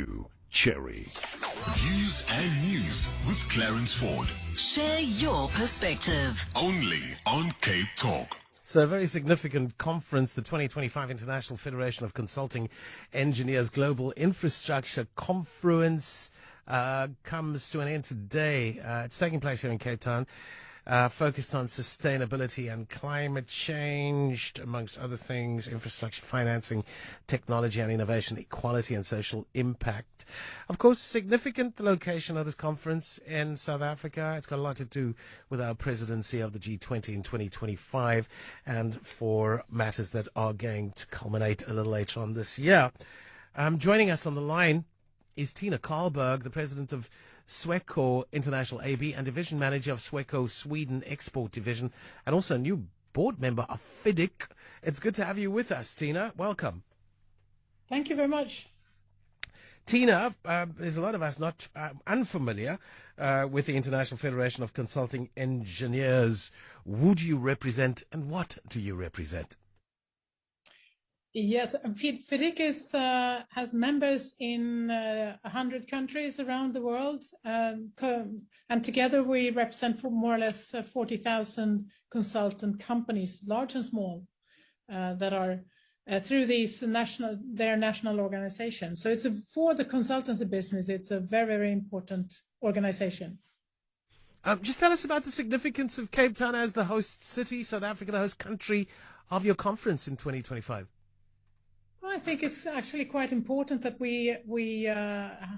you, Cherry. Views and news with Clarence Ford. Share your perspective. Only on Cape Talk. So a very significant conference, the 2025 International Federation of Consulting Engineers Global Infrastructure Conference comes to an end today. It's taking place here in Cape Town, focused on sustainability and climate change, amongst other things, infrastructure financing, technology and innovation, equality and social impact. Of course, significant the location of this conference in South Africa. It's got a lot to do with our presidency of the G20 in 2025 and for matters that are going to culminate a little later on this year. Joining us on the line is Tina Karlberg, the president of Sweco International AB and division manager of Sweco Sweden Export Division, and also a new board member of FIDIC. It's good to have you with us, Tina. Welcome. Thank you very much. Tina, there's a lot of us not unfamiliar with the International Federation of Consulting Engineers. Who do you represent and what do you represent? Yes, FIDIC has members in 100 countries around the world, and together we represent for more or less 40,000 consultant companies, large and small, that are through their national organizations. So for the consultancy business, it's a very, very important organization. Just tell us about the significance of Cape Town as the host city, South Africa, the host country of your conference in 2025. I think it's actually quite important that we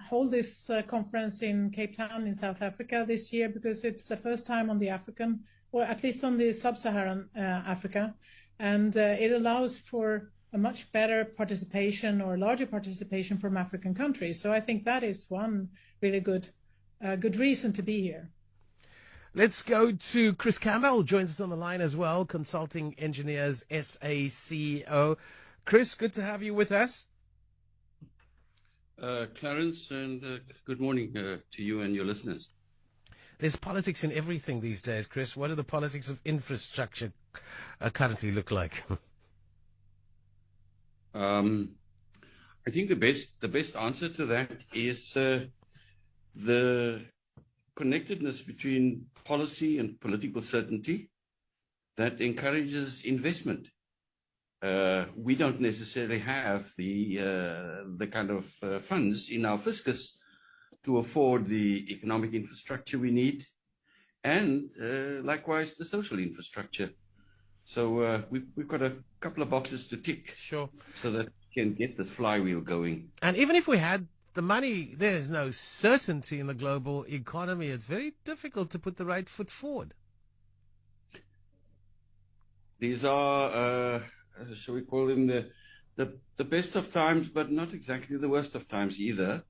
hold this conference in Cape Town in South Africa this year, because it's the first time on the African, or at least on the sub-Saharan Africa, and it allows for a much better participation or larger participation from African countries. So I think that is one really good reason to be here. Let's go to Chris Campbell, joins us on the line as well, Consulting Engineers SA CEO. Chris, good to have you with us. Clarence, and good morning to you and your listeners. There's politics in everything these days, Chris. What do the politics of infrastructure currently look like? I think the best answer to that is the connectedness between policy and political certainty that encourages investment. We don't necessarily have the kind of funds in our fiscus to afford the economic infrastructure we need, and likewise the social infrastructure. So we've got a couple of boxes to tick, sure, so that we can get the flywheel going. And even if we had the money, there's no certainty in the global economy. It's very difficult to put the right foot forward. These are shall we call them the best of times, but not exactly the worst of times either.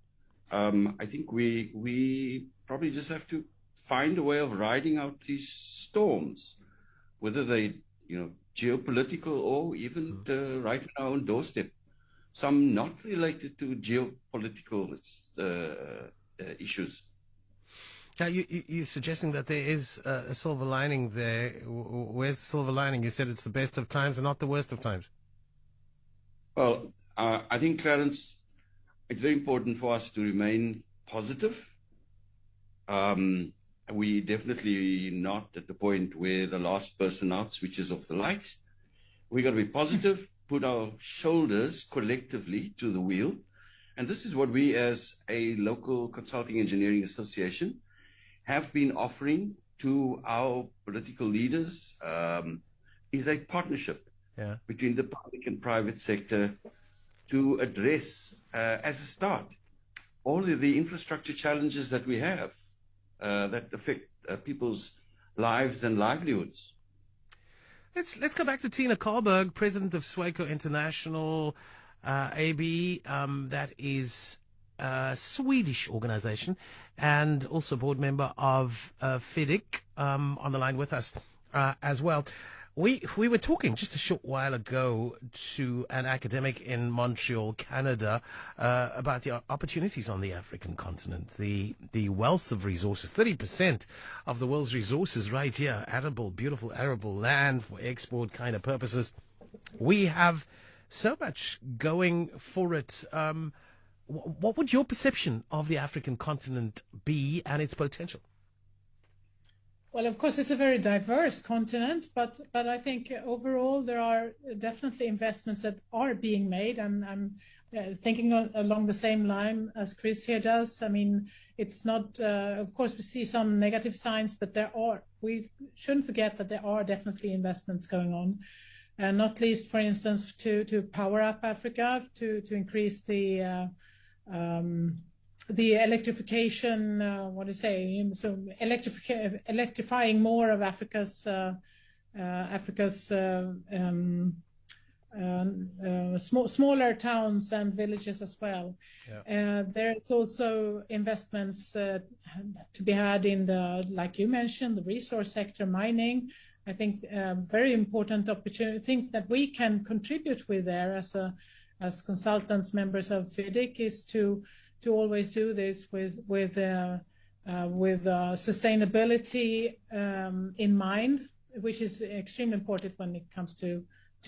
I think we probably just have to find a way of riding out these storms, whether they geopolitical or even right on our own doorstep. Some not related to geopolitical issues. Now, you're suggesting that there is a silver lining there. Where's the silver lining? You said it's the best of times and not the worst of times. Well, I think, Clarence, it's very important for us to remain positive. We definitely not at the point where the last person out switches off the lights. We got to be positive, put our shoulders collectively to the wheel. And this is what we as a local consulting engineering association have been offering to our political leaders, is a partnership between the public and private sector to address, as a start, all of the infrastructure challenges that we have that affect people's lives and livelihoods. Let's go back to Tina Karlberg, president of Sweco International AB. That is a Swedish organization, and also board member of FIDIC, on the line with us as well. We were talking just a short while ago to an academic in Montreal, Canada, about the opportunities on the African continent, the wealth of resources. 30% of the world's resources right here, arable, beautiful arable land for export kind of purposes. We have so much going for it. What would your perception of the African continent be and its potential? Well, of course, it's a very diverse continent, but I think overall there are definitely investments that are being made. I'm thinking along the same line as Chris here does. I mean, it's not, of course, we see some negative signs, but we shouldn't forget that there are definitely investments going on, and not least, for instance, to power up Africa, to increase the electrification, electrifying more of Africa's smaller towns and villages as well. Yeah. There's also investments to be had in like you mentioned, the resource sector, mining. I think very important opportunity. I think that we can contribute with there as consultants, members of FIDIC, is to always do this with sustainability in mind, which is extremely important when it comes to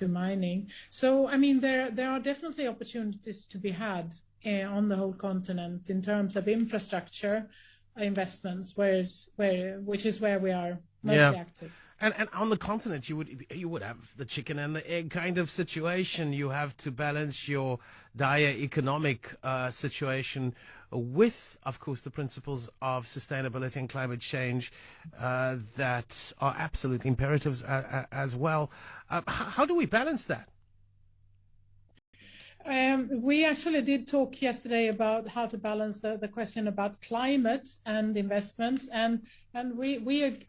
mining. So, I mean, there are definitely opportunities to be had on the whole continent in terms of infrastructure investments, which is where we are mostly active. And on the continent, you would have the chicken and the egg kind of situation. You have to balance your dire economic situation with, of course, the principles of sustainability and climate change that are absolutely imperatives as well. How do we balance that? We actually did talk yesterday about how to balance the question about climate and investments, and I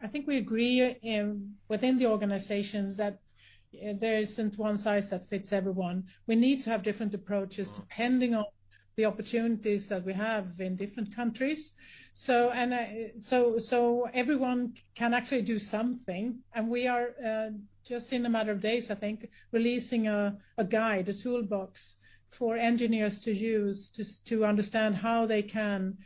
think we agree within the organizations that there isn't one size that fits everyone. We need to have different approaches depending on the opportunities that we have in different countries. So everyone can actually do something, and we are just in a matter of days, I think, releasing a guide, a toolbox for engineers to use to understand how they can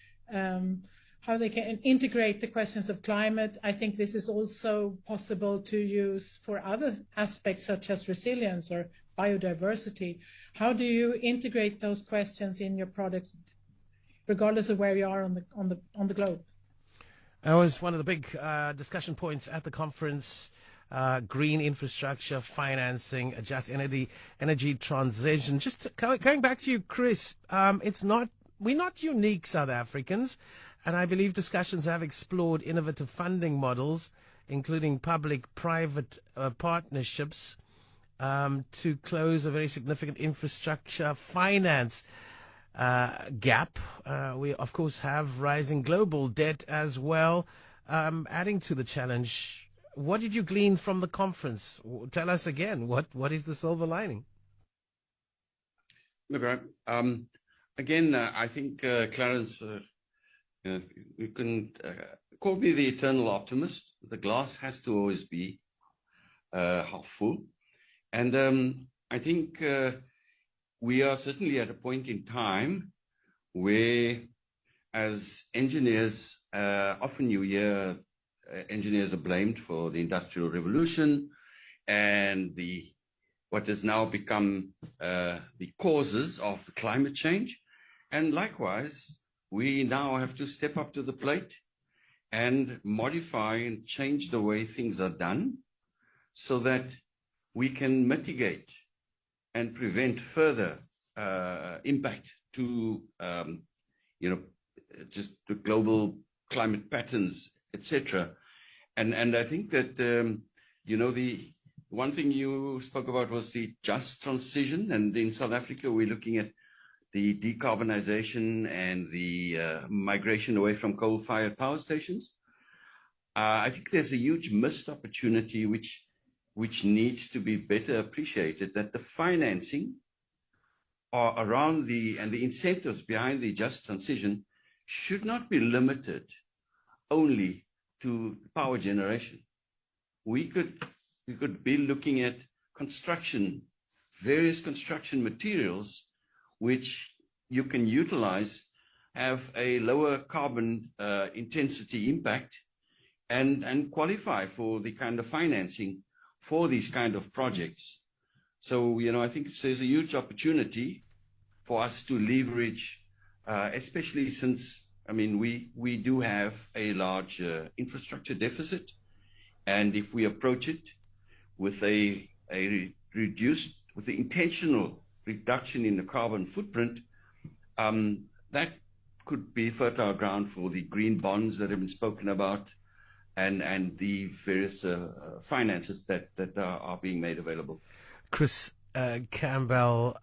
integrate the questions of climate. I think this is also possible to use for other aspects such as resilience or biodiversity. How do you integrate those questions in your products, regardless of where you are on the globe? That was one of the big discussion points at the conference. Green infrastructure, financing, just energy transition. Just going back to you, Chris, we're not unique South Africans, and I believe discussions have explored innovative funding models, including public-private partnerships, to close a very significant infrastructure finance gap. We, of course, have rising global debt as well, adding to the challenge. What did you glean from the conference? Tell us again, what is the silver lining? Look, again, I think, Clarence, you can call me the eternal optimist. The glass has to always be half full. And I think we are certainly at a point in time where, as engineers, often you hear engineers are blamed for the Industrial Revolution and what has now become the causes of the climate change. And likewise, we now have to step up to the plate and modify and change the way things are done so that we can mitigate and prevent further impact to, just the global climate patterns, etc. And I think that, the one thing you spoke about was the just transition. And in South Africa, we're looking at the decarbonization and the migration away from coal-fired power stations. I think there's a huge missed opportunity which needs to be better appreciated, that the financing around and the incentives behind the just transition should not be limited only to power generation. We could be looking at various construction materials which you can utilize, have a lower carbon intensity impact, and qualify for the kind of financing for these kind of projects. So, I think there's a huge opportunity for us to leverage especially since, we do have a large infrastructure deficit. And if we approach it with the intentional reduction in the carbon footprint, that could be fertile ground for the green bonds that have been spoken about, and the various finances that are being made available. Chris Campbell,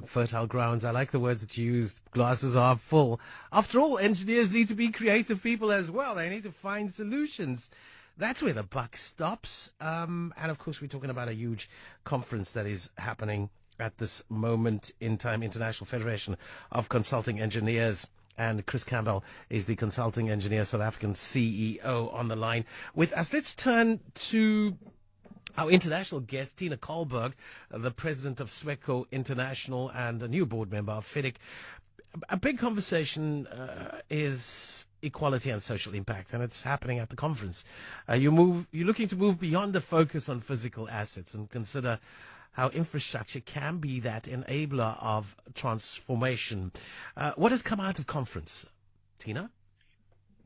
fertile grounds. I like the words that you used. Glasses are full. After all, engineers need to be creative people as well. They need to find solutions. That's where the buck stops. And of course, we're talking about a huge conference that is happening at this moment in time, International Federation of Consulting Engineers. And Chris Campbell is the Consulting Engineer South African CEO on the line with us. Let's turn to our international guest, Tina Karlberg, the president of Sweco International and a new board member of FIDIC. A big conversation is equality and social impact, and it's happening at the conference. You're looking to move beyond the focus on physical assets and consider how infrastructure can be that enabler of transformation. What has come out of conference, Tina?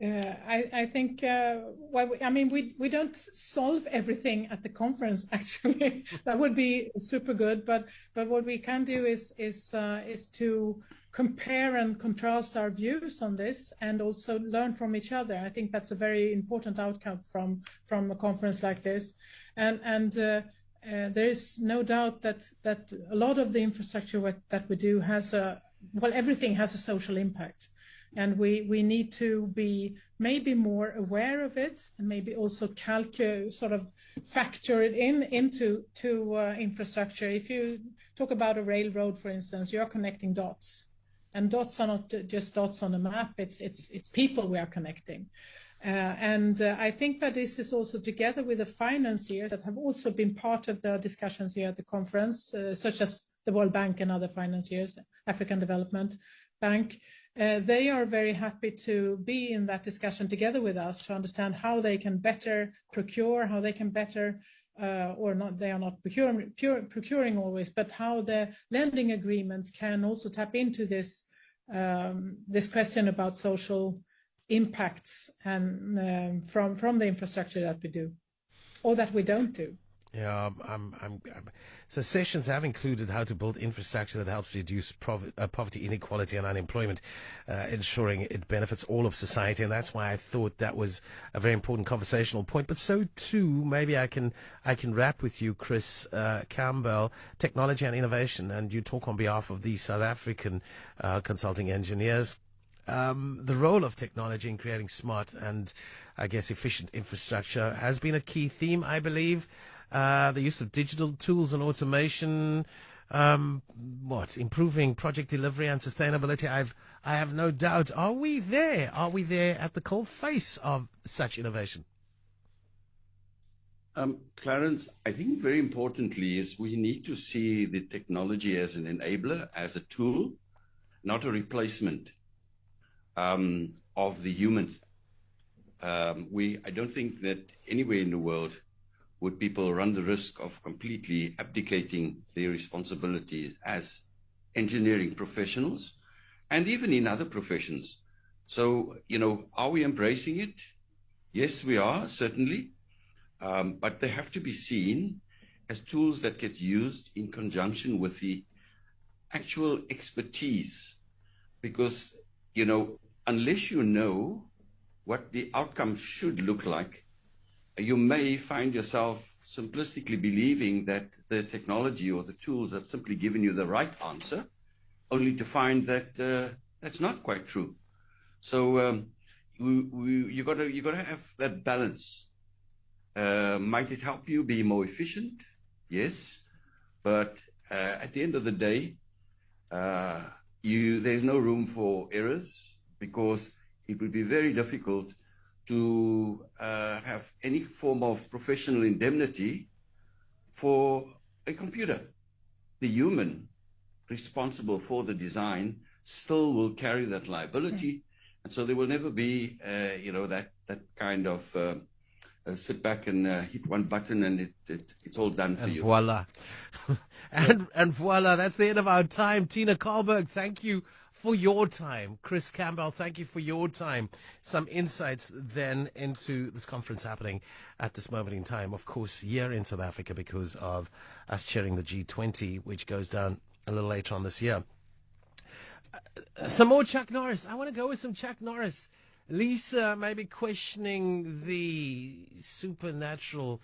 I think, we don't solve everything at the conference, actually. That would be super good. But what we can do is to compare and contrast our views on this and also learn from each other. I think that's a very important outcome from a conference like this. And there is no doubt that a lot of the infrastructure that we do everything has a social impact. And we need to be maybe more aware of it, and maybe also factor it into infrastructure. If you talk about a railroad, for instance, you are connecting dots, and dots are not just dots on a map. It's people we are connecting. And I think that this is also together with the financiers that have also been part of the discussions here at the conference, such as the World Bank and other financiers, African Development Bank. They are very happy to be in that discussion together with us to understand how they can better procure, how they can better, they are not procuring always, but how the lending agreements can also tap into this question about social impacts and from the infrastructure that we do or that we don't do. Yeah, so sessions have included how to build infrastructure that helps reduce poverty, inequality, and unemployment, ensuring it benefits all of society. And that's why I thought that was a very important conversational point. But so too, maybe I can wrap with you, Chris Campbell, technology and innovation, and you talk on behalf of the South African consulting engineers. The role of technology in creating smart and, I guess, efficient infrastructure has been a key theme, I believe. The use of digital tools and automation, improving project delivery and sustainability. I have no doubt. Are we there? Are we there at the cold face of such innovation? Clarence, I think very importantly is we need to see the technology as an enabler, as a tool, not a replacement of the human. I don't think that anywhere in the world would people run the risk of completely abdicating their responsibilities as engineering professionals and even in other professions. So, are we embracing it? Yes, we are, certainly. But they have to be seen as tools that get used in conjunction with the actual expertise. Because, unless you know what the outcome should look like, you may find yourself simplistically believing that the technology or the tools have simply given you the right answer, only to find that that's not quite true. So you got to have that balance. Might it help you be more efficient? Yes, but at the end of the day, there's no room for errors, because it would be very difficult to have any form of professional indemnity for a computer. The human responsible for the design still will carry that liability, and so there will never be, that kind of sit back and hit one button and it's all done for you. Voila. And voila, that's the end of our time. Tina Karlberg, thank you for your time. Chris Campbell, thank you for your time. Some insights then into this conference happening at this moment in time, of course, here in South Africa because of us chairing the G20, which goes down a little later on this year. Some more Chuck Norris. I want to go with some Chuck Norris. Lisa may be questioning the supernatural